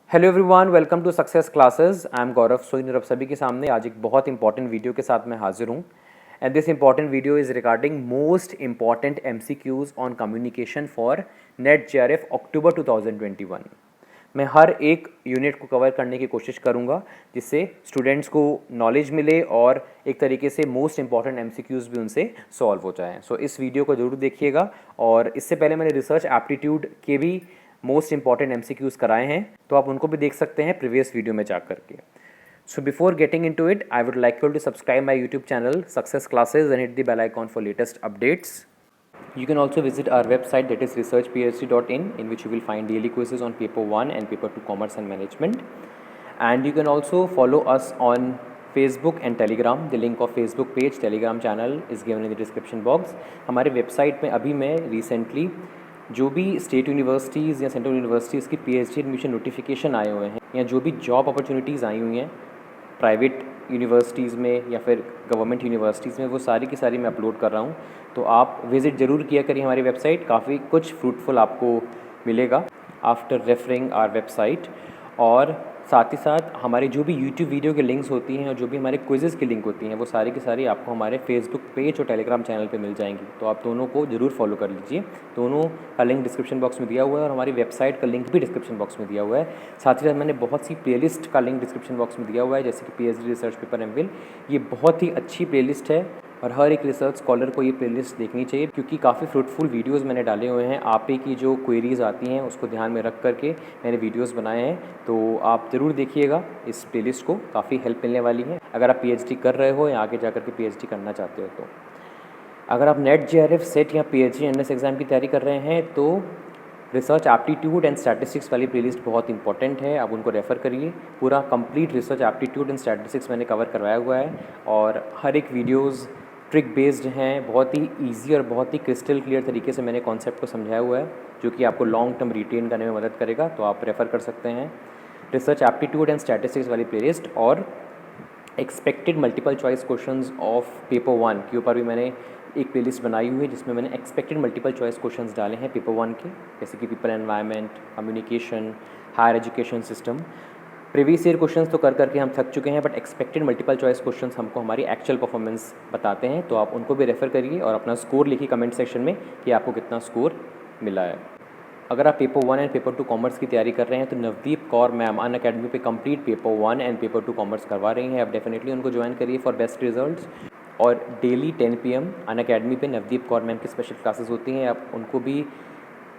Hello everyone, welcome to success classes. I am Gaurav Soin और आप सभी के सामने आज एक बहुत इंपॉर्टेंट वीडियो के साथ मैं हाजिर हूँ। And this important video is regarding most important MCQs on communication for NET JRF October 2021। मैं हर एक यूनिट को कवर करने की कोशिश करूँगा जिससे स्टूडेंट्स को नॉलेज मिले और एक तरीके से मोस्ट इंपॉर्टेंट एमसीक्यूज़ भी उनसे सॉल्व हो जाएँ। सो इस वीडियो को जरूर देखिएगा। और इससे पहले मैंने रिसर्च एप्टीट्यूड के भी मोस्ट इंपॉर्टेंट एमसीक्यूज़ कराए हैं, तो आप उनको भी देख सकते हैं प्रीवियस वीडियो में जा करके। So before getting into it, I would like you to subscribe my YouTube channel success classes and hit the bell icon for latest updates. You can also visit our website, that is researchphd.in, in which you will find daily quizzes on paper 1 and paper 2 commerce and management. And you can also follow us on Facebook and Telegram. The link of Facebook page, Telegram channel is given in the description box. हमारे website में अभी मैं recently जो भी state universities या central universities की PhD admission notification आए हुए हैं या जो भी जॉब अपॉर्चुनिटीज़ आई हुई हैं प्राइवेट यूनिवर्सिटीज़ में या फिर गवर्नमेंट यूनिवर्सिटीज़ में, वो सारी की सारी मैं अपलोड कर रहा हूँ। तो आप विज़िट ज़रूर किया करिए हमारी वेबसाइट, काफ़ी कुछ फ्रूटफुल आपको मिलेगा आफ्टर रेफरिंग आवर वेबसाइट। और साथ ही साथ हमारे जो भी यूट्यूब वीडियो के लिंक्स होती हैं और जो भी हमारे क्विज़ेज़ की लिंक होती हैं वो सारी की सारी आपको हमारे फेसबुक पेज और टेलीग्राम चैनल पे मिल जाएंगी। तो आप दोनों को ज़रूर फॉलो कर लीजिए। दोनों का लिंक डिस्क्रिप्शन बॉक्स में दिया हुआ है और हमारी वेबसाइट का लिंक भी डिस्क्रिप्शन बॉक्स में दिया हुआ है। साथ ही साथ मैंने बहुत सी प्लेलिस्ट का लिंक डिस्क्रिप्शन बॉक्स में दिया हुआ है, जैसे कि पीएचडी रिसर्च पेपर एमफिल। ये बहुत ही अच्छी प्लेलिस्ट है और हर एक रिसर्च स्कॉलर को ये प्लेलिस्ट देखनी चाहिए, क्योंकि काफ़ी फ्रूटफुल वीडियोस मैंने डाले हुए हैं। आप ही की जो क्वेरीज़ आती हैं उसको ध्यान में रख करके मैंने वीडियोस बनाए हैं, तो आप ज़रूर देखिएगा इस प्लेलिस्ट को, काफ़ी हेल्प मिलने वाली है अगर आप पीएचडी कर रहे हो या आगे जा कर के पीएचडी करना चाहते हो। तो अगर आप नेट जेआरएफ सेट या पीएचडी एनएस एग्ज़ाम की तैयारी कर रहे हैं तो रिसर्च एप्टीट्यूड एंड स्टैटिस्टिक्स वाली प्लेलिस्ट बहुत इंपॉर्टेंट है, आप उनको रेफ़र करिए। पूरा complete research aptitude and statistics मैंने कवर करवाया हुआ है और हर एक वीडियोज़ ट्रिक बेस्ड हैं, बहुत ही ईजी और बहुत ही क्रिस्टल क्लियर तरीके से मैंने कॉन्सेप्ट को समझाया हुआ है, जो कि आपको लॉन्ग टर्म रिटेन करने में मदद करेगा। तो आप रेफ़र कर सकते हैं रिसर्च एप्टीट्यूड एंड स्टैटिस्टिक्स वाली प्लेलिस्ट। और expected multiple choice questions of paper 1 के ऊपर भी मैंने एक प्लेलिस्ट बनाई हुई है, जिसमें मैंने एक्सपेक्टेड मल्टीपल चॉइस क्वेश्चंस डाले हैं पेपर 1 के, जैसे कि people environment, communication, higher education system. Previous year questions तो कर करके हम थक चुके हैं, but expected multiple choice questions हमको हमारी एक्चुअल परफॉर्मेंस बताते हैं। तो आप उनको भी रेफ़र करिए और अपना स्कोर लिखिए कमेंट सेक्शन में कि आपको कितना स्कोर मिला है। अगर आप पेपर 1 एंड पेपर 2 कॉमर्स की तैयारी कर रहे हैं तो नवदीप कौर मैम अनअकैडमी पे complete paper 1 and paper 2 commerce करवा रही हैं। आप डेफिनेटली उनको ज्वाइन करिए फॉर बेस्ट रिजल्ट्स। और डेली 10 PM अनअकैडमी पे नवदीप कौर मैम की स्पेशल क्लासेस होती हैं, आप उनको भी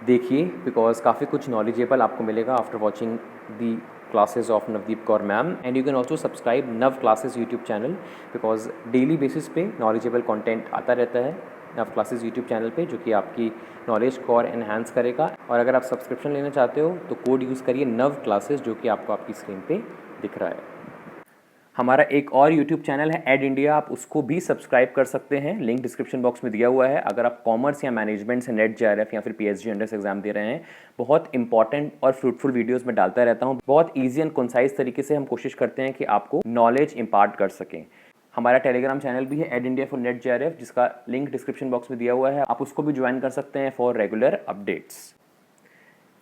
देखिए, बिकॉज काफ़ी कुछ नॉलेजेबल आपको मिलेगा after watching the classes of Navdeep Kaur ma'am. And you can also subscribe Nav Classes YouTube channel, because daily basis पे नॉलेजेबल कंटेंट आता रहता है नव क्लासेस यूट्यूब चैनल पे, जो कि आपकी नॉलेज को और एनहांस करेगा। और अगर आप सब्सक्रिप्शन लेना चाहते हो तो कोड यूज़ करिए नव क्लासेस, जो कि आपको आपकी स्क्रीन पे दिख रहा है। हमारा एक और यूट्यूब चैनल है एड इंडिया, आप उसको भी सब्सक्राइब कर सकते हैं, लिंक डिस्क्रिप्शन बॉक्स में दिया हुआ है। अगर आप कॉमर्स या मैनेजमेंट से नेट जेआरएफ या फिर पीएचडी एंट्रेंस एग्जाम दे रहे हैं, बहुत इंपॉर्टेंट और फ्रूटफुल वीडियोस में डालता रहता हूँ। बहुत ईजी एंड कंसाइज तरीके से हम कोशिश करते हैं कि आपको नॉलेज इम्पार्ट कर सकें। हमारा टेलीग्राम चैनल भी है ed India for NET JRF, जिसका लिंक डिस्क्रिप्शन बॉक्स में दिया हुआ है, आप उसको भी ज्वाइन कर सकते हैं फॉर रेगुलर अपडेट्स।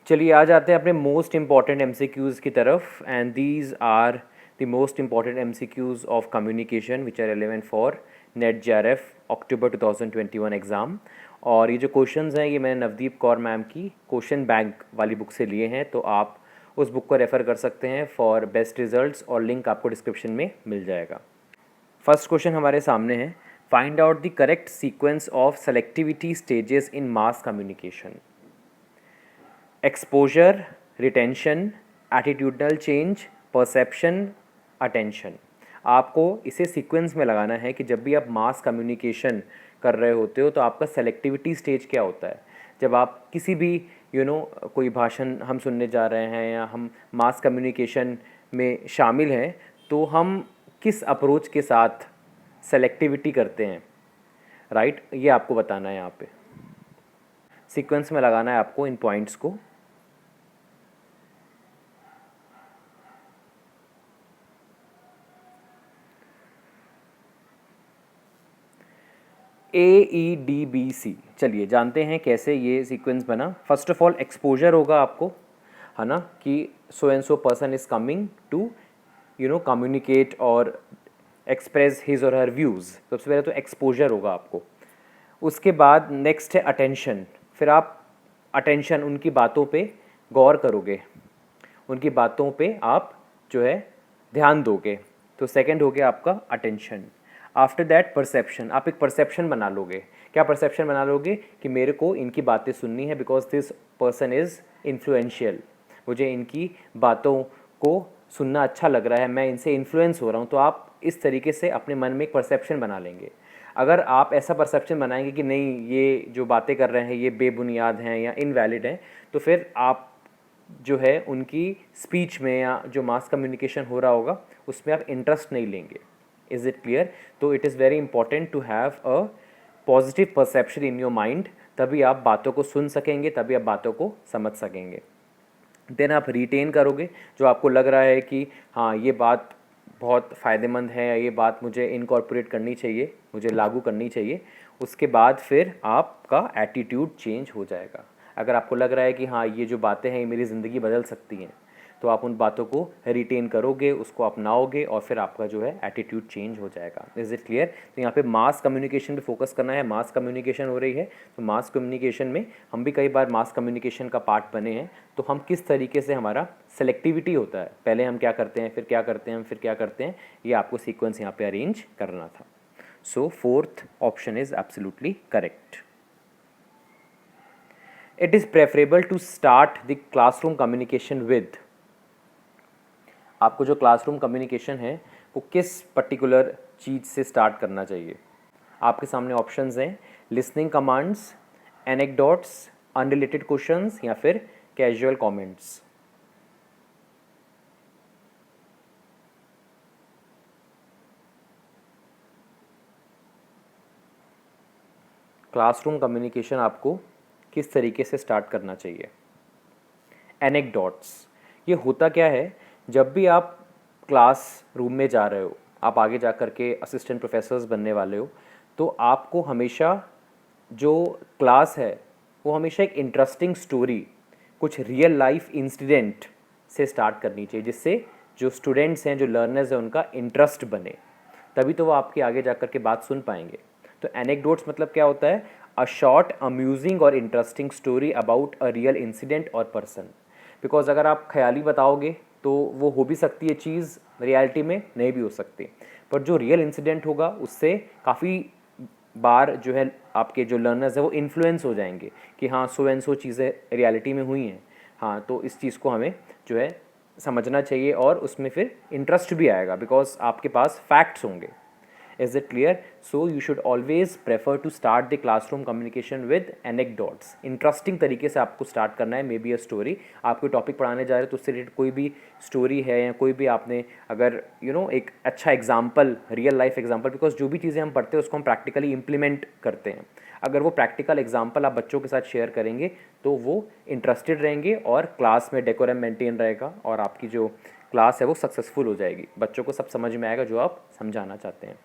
चलिए आ जाते हैं अपने मोस्ट इंपॉर्टेंट एमसीक्यूज़ की तरफ। And these are the most important MCQs of communication which are relevant for NET JRF October 2021 exam. और ये जो क्वेश्चंस हैं ये मैंने नवदीप कौर मैम की क्वेश्चन बैंक वाली बुक से लिए हैं, तो आप उस बुक को रेफ़र कर सकते हैं फॉर बेस्ट रिजल्ट्स, और लिंक आपको डिस्क्रिप्शन में मिल जाएगा। फर्स्ट क्वेश्चन हमारे सामने है, find out the correct sequence of selectivity stages in mass communication. Exposure, retention, attitudinal change, perception, attention. आपको इसे सीक्वेंस में लगाना है कि जब भी आप मास कम्युनिकेशन कर रहे होते हो तो आपका सेलेक्टिविटी स्टेज क्या होता है। जब आप किसी भी कोई भाषण हम सुनने जा रहे हैं या हम मास कम्युनिकेशन में शामिल हैं, तो हम किस अप्रोच के साथ सेलेक्टिविटी करते हैं, राइट, ये आपको बताना है। यहाँ पे सीक्वेंस में लगाना है आपको इन पॉइंट्स को। AEDBC, चलिए जानते हैं कैसे ये सीक्वेंस बना। फर्स्ट ऑफ ऑल एक्सपोजर होगा आपको। है ना, कि so and so person is coming to communicate और एक्सप्रेस हिज और हर व्यूज़। सबसे पहले तो एक्सपोजर होगा आपको। उसके बाद नेक्स्ट है अटेंशन। फिर आप अटेंशन, उनकी बातों पे गौर करोगे, उनकी बातों पे आप जो है ध्यान दोगे। तो सेकंड हो गया आपका अटेंशन। आफ्टर दैट परसेप्शन, आप एक परसेप्शन बना लोगे। क्या परसेप्शन बना लोगे? कि मेरे को इनकी बातें सुननी है because this person is influential, मुझे इनकी बातों को सुनना अच्छा लग रहा है, मैं इनसे इन्फ्लुएंस हो रहा हूँ। तो आप इस तरीके से अपने मन में एक परसेप्शन बना लेंगे। अगर आप ऐसा परसेप्शन बनाएंगे कि नहीं, ये जो बातें कर रहे हैं ये बेबुनियाद हैं या इनवैलिड हैं, तो फिर आप जो है उनकी स्पीच में या जो मास कम्युनिकेशन हो रहा होगा उसमें आप इंटरेस्ट नहीं लेंगे। Is it clear? तो it is very important to have a positive perception in your mind, तभी आप बातों को सुन सकेंगे, तभी आप बातों को समझ सकेंगे। देन आप रिटेन करोगे जो आपको लग रहा है कि हाँ ये बात बहुत फ़ायदेमंद है या ये बात मुझे इनकॉर्पोरेट करनी चाहिए, मुझे लागू करनी चाहिए। उसके बाद फिर आपका एटीट्यूड चेंज हो जाएगा। अगर आपको लग रहा है कि हाँ ये जो बातें हैं ये मेरी ज़िंदगी बदल सकती हैं, तो आप उन बातों को रिटेन करोगे, उसको अपनाओगे और फिर आपका जो है एटीट्यूड चेंज हो जाएगा। Is it clear? तो यहाँ पे मास कम्युनिकेशन पे फोकस करना है। मास कम्युनिकेशन हो रही है, तो मास कम्युनिकेशन में हम भी कई बार मास कम्युनिकेशन का पार्ट बने हैं। तो हम किस तरीके से, हमारा सेलेक्टिविटी होता है, पहले हम क्या करते हैं, फिर क्या करते हैं, फिर क्या करते हैं, ये आपको सीक्वेंस यहाँ पे अरेंज करना था। So fourth option is absolutely correct. It is preferable to start the classroom communication with, आपको जो क्लासरूम कम्युनिकेशन है वो किस पर्टिकुलर चीज़ से स्टार्ट करना चाहिए। आपके सामने ऑप्शंस हैं, listening commands, anecdotes, unrelated questions या फिर कैजुअल कमेंट्स। क्लासरूम कम्युनिकेशन आपको किस तरीके से स्टार्ट करना चाहिए। एनेक्डोट्स, ये होता क्या है, जब भी आप क्लास रूम में जा रहे हो, आप आगे जा कर के असिस्टेंट प्रोफेसर्स बनने वाले हो, तो आपको हमेशा जो क्लास है वो हमेशा एक इंटरेस्टिंग स्टोरी, कुछ रियल लाइफ इंसिडेंट से स्टार्ट करनी चाहिए, जिससे जो स्टूडेंट्स हैं, जो लर्नर्स हैं, उनका इंटरेस्ट बने, तभी तो वो आपके आगे जा कर के बात सुन पाएंगे। तो एनेक्डोट्स मतलब क्या होता है? अ शॉर्ट अम्यूजिंग और interesting story about a real incident और पर्सन। बिकॉज अगर आप ख्याली बताओगे तो वो हो भी सकती है चीज़, रियलिटी में नहीं भी हो सकती, पर जो रियल इंसिडेंट होगा उससे काफ़ी बार जो है आपके जो लर्नर्स हैं वो इन्फ्लुएंस हो जाएंगे कि हाँ सो एंड सो चीज़ें रियलिटी में हुई हैं। हाँ, तो इस चीज़ को हमें जो है समझना चाहिए और उसमें फिर इंटरेस्ट भी आएगा बिकॉज आपके पास फैक्ट्स होंगे। Is it clear? So you should always prefer to start the classroom communication with anecdotes. Interesting तरीके से आपको स्टार्ट करना है, मे बी अ स्टोरी। आप कोई टॉपिक पढ़ाने जा रहे हो तो उससे रिलेटेड कोई भी स्टोरी है या कोई भी आपने अगर एक अच्छा example, real life example, because जो भी चीज़ें हम पढ़ते हैं उसको हम प्रैक्टिकली इम्प्लीमेंट करते हैं। अगर वो प्रैक्टिकल एग्जाम्पल आप बच्चों के साथ शेयर करेंगे तो वो इंटरेस्टेड रहेंगे और क्लास में डेकोरम मेंटेन रहेगा और आपकी जो क्लास है वो सक्सेसफुल हो जाएगी। बच्चों को सब समझ में आएगा जो आप समझाना चाहते हैं।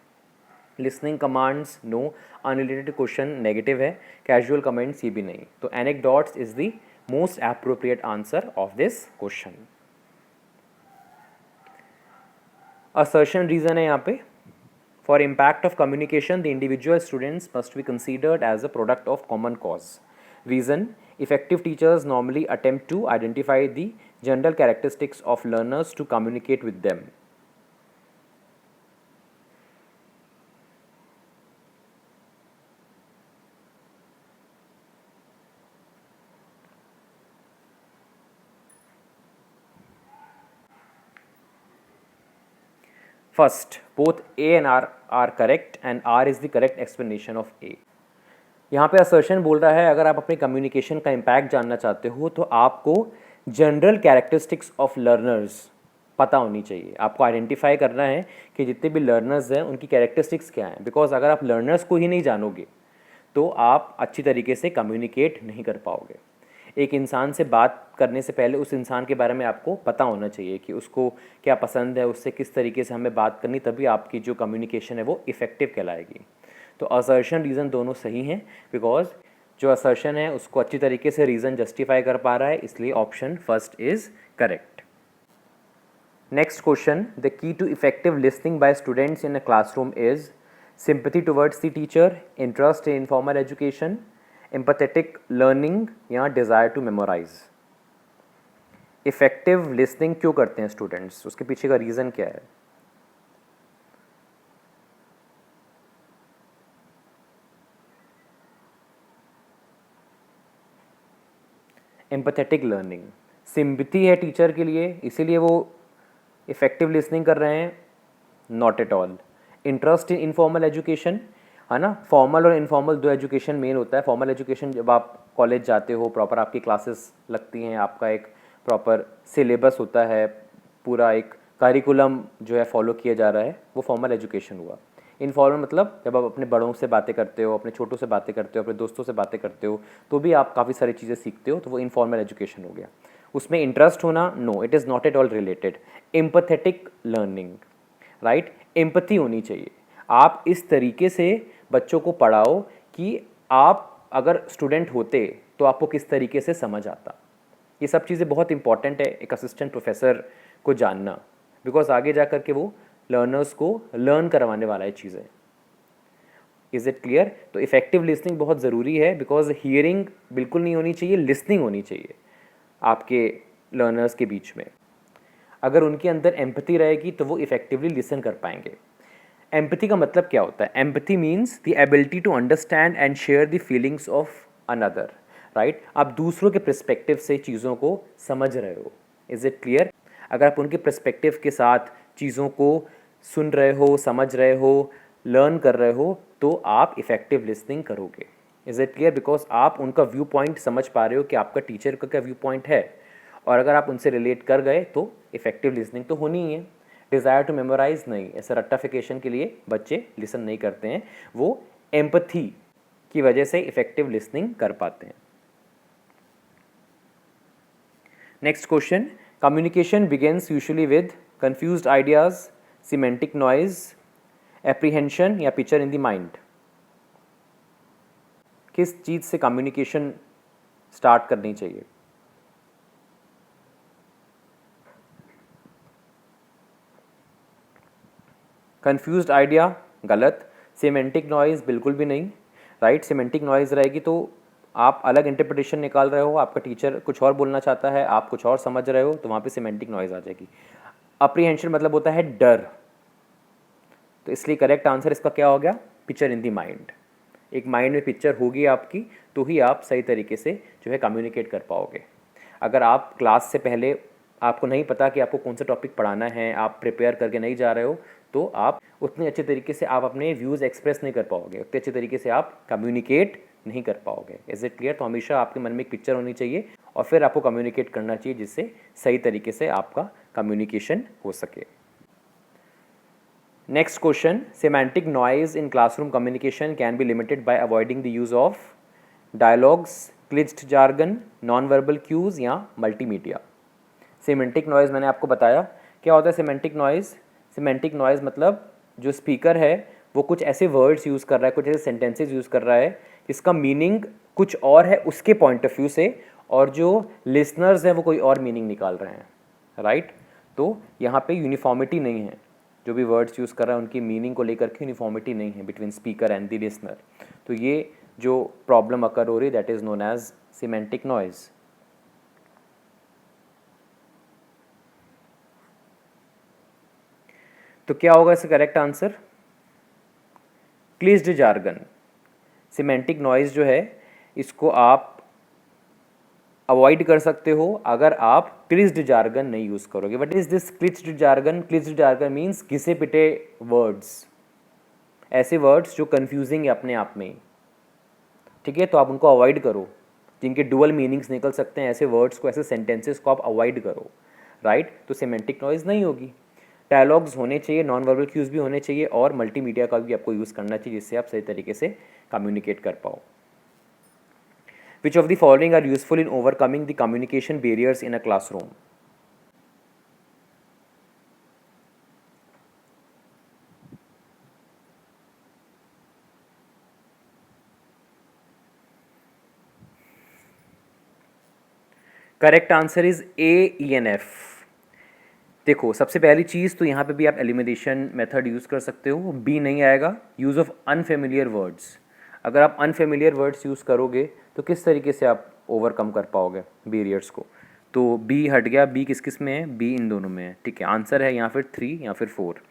Listening commands no, unrelated question negative है, कैजुअल कमेंट्स ये भी नहीं। तो anecdotes is the most appropriate answer of this question. Assertion reason है यहाँ पे, for impact of communication the individual students must be considered as a product of common cause. Reason, effective teachers normally attempt to identify the general characteristics of learners to communicate with them. First, both A and R are correct and R is the correct explanation of A. यहाँ पे assertion बोल रहा है अगर आप अपने communication का impact जानना चाहते हो तो आपको जनरल कैरेक्टरिस्टिक्स ऑफ लर्नर्स पता होनी चाहिए। आपको आइडेंटिफाई करना है कि जितने भी लर्नर्स हैं उनकी कैरेक्टरिस्टिक्स क्या हैं, बिकॉज अगर आप लर्नर्स को ही नहीं जानोगे तो आप अच्छी तरीके से कम्युनिकेट नहीं कर पाओगे। एक इंसान से बात करने से पहले उस इंसान के बारे में आपको पता होना चाहिए कि उसको क्या पसंद है, उससे किस तरीके से हमें बात करनी, तभी आपकी जो कम्युनिकेशन है वो इफ़ेक्टिव कहलाएगी। तो असर्शन रीज़न दोनों सही हैं, बिकॉज जो असर्शन है उसको अच्छी तरीके से रीज़न जस्टिफाई कर पा रहा है, इसलिए option first is correct. Next question, the key to effective listening by students in a classroom is sympathy towards the teacher, interest in informal education, empathetic learning या desire to memorize. Effective listening क्यों करते हैं students, उसके पीछे का reason क्या है? Empathetic learning, sympathy है टीचर के लिए इसीलिए वो इफेक्टिव लिसनिंग कर रहे हैं? Not at all. Interest in informal education, है ना, फॉर्मल और इनफॉर्मल दो एजुकेशन मेन होता है. फॉर्मल एजुकेशन जब आप कॉलेज जाते हो, प्रॉपर आपकी क्लासेस लगती हैं, आपका एक प्रॉपर सिलेबस होता है, पूरा एक करिकुलम जो है फॉलो किया जा रहा है, वो फॉर्मल एजुकेशन हुआ. इनफॉर्मल मतलब जब आप अपने बड़ों से बातें करते हो, अपने छोटों से बातें करते हो, अपने दोस्तों से बातें करते हो, तो भी आप काफ़ी सारी चीज़ें सीखते हो, तो वो इनफॉर्मल एजुकेशन हो गया. उसमें इंटरेस्ट होना, no, it is not at all related. Empathetic learning, right, empathy होनी चाहिए. आप इस तरीके से बच्चों को पढ़ाओ कि आप अगर स्टूडेंट होते तो आपको किस तरीके से समझ आता. ये सब चीज़ें बहुत इंपॉर्टेंट है एक असिस्टेंट प्रोफेसर को जानना, बिकॉज आगे जा कर के वो लर्नर्स को लर्न करवाने वाला है चीज़ें. Is it clear? तो इफेक्टिव लिसनिंग बहुत ज़रूरी है, बिकॉज हियरिंग बिल्कुल नहीं होनी चाहिए, लिसनिंग होनी चाहिए आपके लर्नर्स के बीच में. अगर उनके अंदर एम्पैथी रहेगी तो वो इफेक्टिवली लिसन कर पाएंगे. एम्पैथी का मतलब क्या होता है? Empathy means the ability to understand and share the feelings of another, right. आप दूसरों के पर्सपेक्टिव से चीज़ों को समझ रहे हो. Is it clear? अगर आप उनके पर्सपेक्टिव के साथ चीज़ों को सुन रहे हो, समझ रहे हो, लर्न कर रहे हो, तो आप इफ़ेक्टिव लिसनिंग करोगे. Is it clear? बिकॉज आप उनका व्यू पॉइंट समझ पा रहे हो कि आपका टीचर का क्या व्यू पॉइंट है, और अगर आप उनसे रिलेट कर गए तो इफ़ेक्टिव लिसनिंग तो होनी ही है. डिज़ायर टू मेमोराइज नहीं, ऐसा रट्टाफिकेशन के लिए बच्चे लिसन नहीं करते हैं, वो एम्पैथी की वजह से इफ़ेक्टिव लिसनिंग कर पाते हैं. Next question, communication begins usually with confused ideas, semantic noise, apprehension या पिक्चर इन द माइंड. किस चीज़ से कम्युनिकेशन स्टार्ट करनी चाहिए? कंफ्यूज्ड आइडिया गलत, सिमेंटिक नॉइज़ बिल्कुल भी नहीं, राइट. सिमेंटिक नॉइज़ रहेगी तो आप अलग इंटरप्रिटेशन निकाल रहे हो, आपका टीचर कुछ और बोलना चाहता है, आप कुछ और समझ रहे हो, तो वहाँ पे सिमेंटिक नॉइज़ आ जाएगी. अप्रीहेंशन मतलब होता है डर, तो इसलिए करेक्ट आंसर इसका क्या हो गया? Picture in the mind. एक माइंड में पिक्चर होगी आपकी, तो ही आप सही तरीके से जो है कम्युनिकेट कर पाओगे. अगर आप क्लास से पहले आपको नहीं पता कि आपको कौन सा टॉपिक पढ़ाना है, आप प्रिपेयर करके नहीं जा रहे हो, तो आप उतने अच्छे तरीके से आप अपने व्यूज़ एक्सप्रेस नहीं कर पाओगे, उतने अच्छे तरीके से आप कम्युनिकेट नहीं कर पाओगे. Is it clear? तो हमेशा आपके मन में एक पिक्चर होनी चाहिए और फिर आपको कम्युनिकेट करना चाहिए, जिससे सही तरीके से आपका कम्युनिकेशन हो सके. Next question, semantic noise in classroom communication can be limited by avoiding the use of dialogues, glitched jargon, non-verbal cues या multimedia. Semantic noise मैंने आपको बताया क्या होता है. semantic noise, semantic noise मतलब जो स्पीकर है वो कुछ ऐसे वर्ड्स यूज़ कर रहा है, कुछ ऐसे सेंटेंसेस यूज़ कर रहा है जिसका मीनिंग कुछ और है उसके पॉइंट ऑफ व्यू से, और जो लिसनर्स हैं वो कोई और मीनिंग निकाल रहे हैं, राइट. तो यहाँ पे यूनिफॉर्मिटी नहीं है, जो भी वर्ड्स यूज़ कर रहा है उनकी मीनिंग को लेकर के यूनिफॉर्मिटी नहीं है between speaker and the listener. तो ये जो प्रॉब्लम अकर हो रही है that is known as semantic noise. तो क्या होगा इसका correct answer? Clichéd jargon. Semantic noise जो है इसको आप अवॉइड कर सकते हो अगर आप क्लिच्ड जार्गन नहीं यूज़ करोगे. What is this clichéd jargon? Clichéd jargon means घिसे पिटे वर्ड्स, ऐसे वर्ड्स जो कंफ्यूजिंग है अपने आप में, ठीक है. तो आप उनको अवॉइड करो, जिनके डुअल मीनिंग्स निकल सकते हैं, ऐसे वर्ड्स को, ऐसे सेंटेंसेस को आप अवॉइड करो, राइट. तो सिमेंटिक नॉइज नहीं होगी. डायलॉग्स होने चाहिए, नॉन वर्बल क्यूज भी होने चाहिए, और मल्टीमीडिया का भी आपको यूज़ करना चाहिए जिससे आप सही तरीके से कम्युनिकेट कर पाओ. Which of the following are useful in overcoming the communication barriers in a classroom? Correct answer is AENF। देखो सबसे पहली चीज़ तो यहाँ पे भी आप एलिमिनेशन मेथड यूज़ कर सकते हो, बी नहीं आएगा। यूज़ ऑफ अनफेमिलियर वर्ड्स, अगर आप अनफेमिलियर वर्ड्स यूज़ करोगे तो किस तरीके से आप ओवरकम कर पाओगे बैरियर्स को, तो बी हट गया। बी किस किस में है, बी इन दोनों में है, ठीक है। आंसर है यहाँ फिर 3 या फिर 4।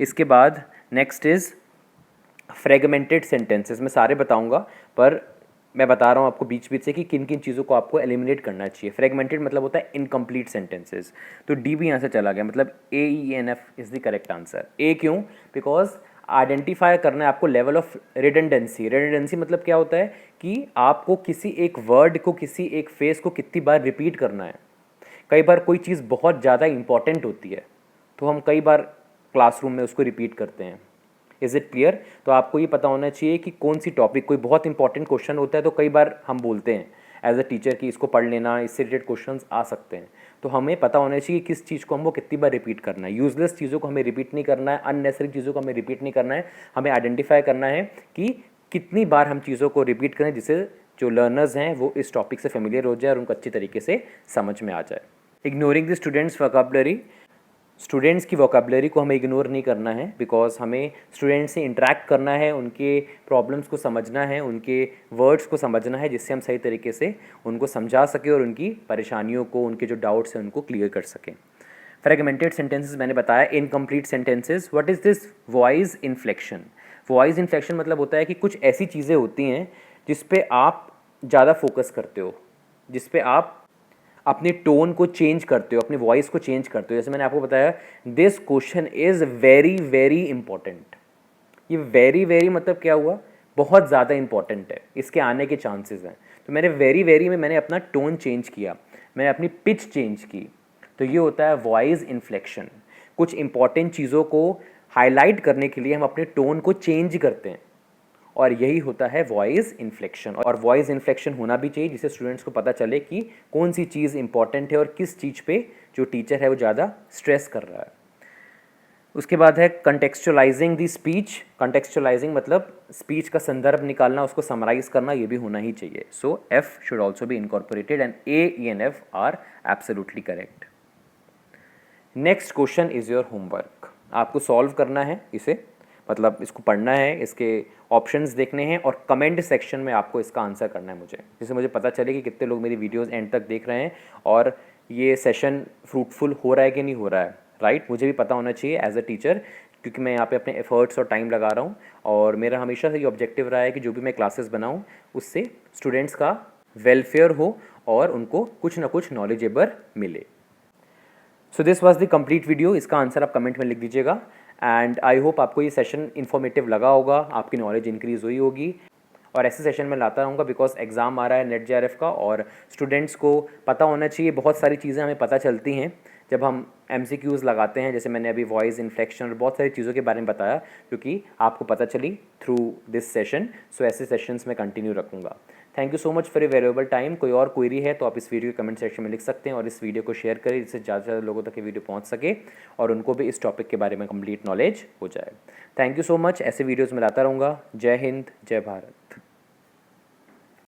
इसके बाद नेक्स्ट इज़ फ्रेगमेंटेड सेंटेंसेस। मैं सारे बताऊँगा पर मैं बता रहा हूँ आपको बीच बीच से कि किन किन चीज़ों को आपको एलिमिनेट करना चाहिए। फ्रेगमेंटेड मतलब होता है इनकम्प्लीट सेंटेंसेस, तो डी भी यहाँ से चला गया, मतलब AENF is the correct answer. A क्यों, बिकॉज आइडेंटिफाई करना है आपको लेवल ऑफ रिडंडेंसी। रिडंडेंसी मतलब क्या होता है कि आपको किसी एक वर्ड को, किसी एक फेस को कितनी बार रिपीट करना है। कई बार कोई चीज़ बहुत ज़्यादा इंपॉर्टेंट होती है तो हम कई बार क्लासरूम में उसको रिपीट करते हैं। Is it clear? तो आपको ये पता होना चाहिए कि कौन सी टॉपिक, कोई बहुत इंपॉर्टेंट क्वेश्चन होता है तो कई बार हम बोलते हैं एज अ टीचर कि इसको पढ़ लेना, इससे रिलेटेड क्वेश्चंस आ सकते हैं। तो हमें पता होना चाहिए कि किस चीज़ को हमको कितनी बार रिपीट करना है। यूजलेस चीज़ों को हमें रिपीट नहीं करना है, अननेसेसरी चीज़ों को हमें रिपीट नहीं करना है। हमें आइडेंटिफाई करना है कि कितनी बार हम चीज़ों को रिपीट करें जिससे जो लर्नर्स हैं वो इस टॉपिक से फेमिलियर हो जाए और उनको अच्छी तरीके से समझ में आ जाए। Ignoring the students vocabulary, students की वोकैबुलरी को हमें इग्नोर नहीं करना है, बिकॉज हमें स्टूडेंट्स से इंटरेक्ट करना है, उनके प्रॉब्लम्स को समझना है, उनके वर्ड्स को समझना है, जिससे हम सही तरीके से उनको समझा सकें और उनकी परेशानियों को, उनके जो डाउट्स हैं उनको क्लियर कर सकें। फ्रेगमेंटेड सेंटेंसेस मैंने बताया। Incomplete sentences, what is this? Voice inflection. Voice inflection मतलब होता है कि कुछ ऐसी चीज़ें होती हैं जिस पे आप ज़्यादा फोकस करते हो, जिस पे आप अपने टोन को चेंज करते हो, अपनी वॉइस को चेंज करते हो। जैसे मैंने आपको बताया, this question is very very important. ये वेरी वेरी मतलब क्या हुआ, बहुत ज़्यादा इंपॉर्टेंट है, इसके आने के चांसेस हैं। तो मैंने वेरी वेरी में मैंने अपना टोन चेंज किया, मैंने अपनी पिच चेंज की, तो ये होता है वॉइस इन्फ्लेक्शन। कुछ इंपॉर्टेंट चीज़ों को हाईलाइट करने के लिए हम अपने टोन को चेंज करते हैं और यही होता है वॉइस इन्फ्लेक्शन। और वॉइस इन्फ्लेक्शन होना भी चाहिए जिससे स्टूडेंट्स को पता चले कि कौन सी चीज़ इंपॉर्टेंट है और किस चीज़ पे जो टीचर है वो ज़्यादा स्ट्रेस कर रहा है। उसके बाद है कंटेक्चुअलाइजिंग दी स्पीच। कंटेक्चुअलाइजिंग मतलब स्पीच का संदर्भ निकालना, उसको समराइज करना, ये भी होना ही चाहिए। So F should also be incorporated and AENF are absolutely correct. Next question is your homework. आपको सॉल्व करना है इसे, मतलब इसको पढ़ना है, इसके ऑप्शंस देखने हैं और कमेंट सेक्शन में आपको इसका आंसर करना है मुझे, जिससे मुझे पता चले कि कितने लोग मेरी वीडियोस एंड तक देख रहे हैं और ये सेशन फ्रूटफुल हो रहा है कि नहीं हो रहा है। राइट, मुझे भी पता होना चाहिए एज अ टीचर, क्योंकि मैं यहाँ पे अपने एफर्ट्स और टाइम लगा रहा हूँ और मेरा हमेशा से ये ऑब्जेक्टिव रहा है कि जो भी मैं क्लासेस बनाऊँ उससे स्टूडेंट्स का वेलफेयर हो और उनको कुछ ना कुछ नॉलेजेबल मिले। So this was the complete video. इसका आंसर आप कमेंट में लिख दीजिएगा एंड आई होप आपको ये सेशन इन्फॉर्मेटिव लगा होगा, आपकी नॉलेज इंक्रीज़ हुई होगी। और ऐसे सेशन में लाता रहूँगा बिकॉज एग्ज़ाम आ रहा है नेट JRF का और स्टूडेंट्स को पता होना चाहिए। बहुत सारी चीज़ें हमें पता चलती हैं जब हम MCQs लगाते हैं, जैसे मैंने अभी वॉइस इन्फ्लेक्शन और बहुत सारी चीज़ों के बारे में बताया क्योंकि आपको पता चली थ्रू दिस सेशन। सो ऐसे सेशंस में कंटिन्यू रखूँगा। Thank you so much for a variable time. कोई और क्वेरी है तो आप इस वीडियो के कमेंट सेक्शन में लिख सकते हैं और इस वीडियो को शेयर करें जिससे ज़्यादा से ज़्यादा लोगों तक ये वीडियो पहुंच सके और उनको भी इस टॉपिक के बारे में कंप्लीट नॉलेज हो जाए। Thank you so much. ऐसे वीडियोज़ में लाता रहूँगा। जय हिंद, जय भारत।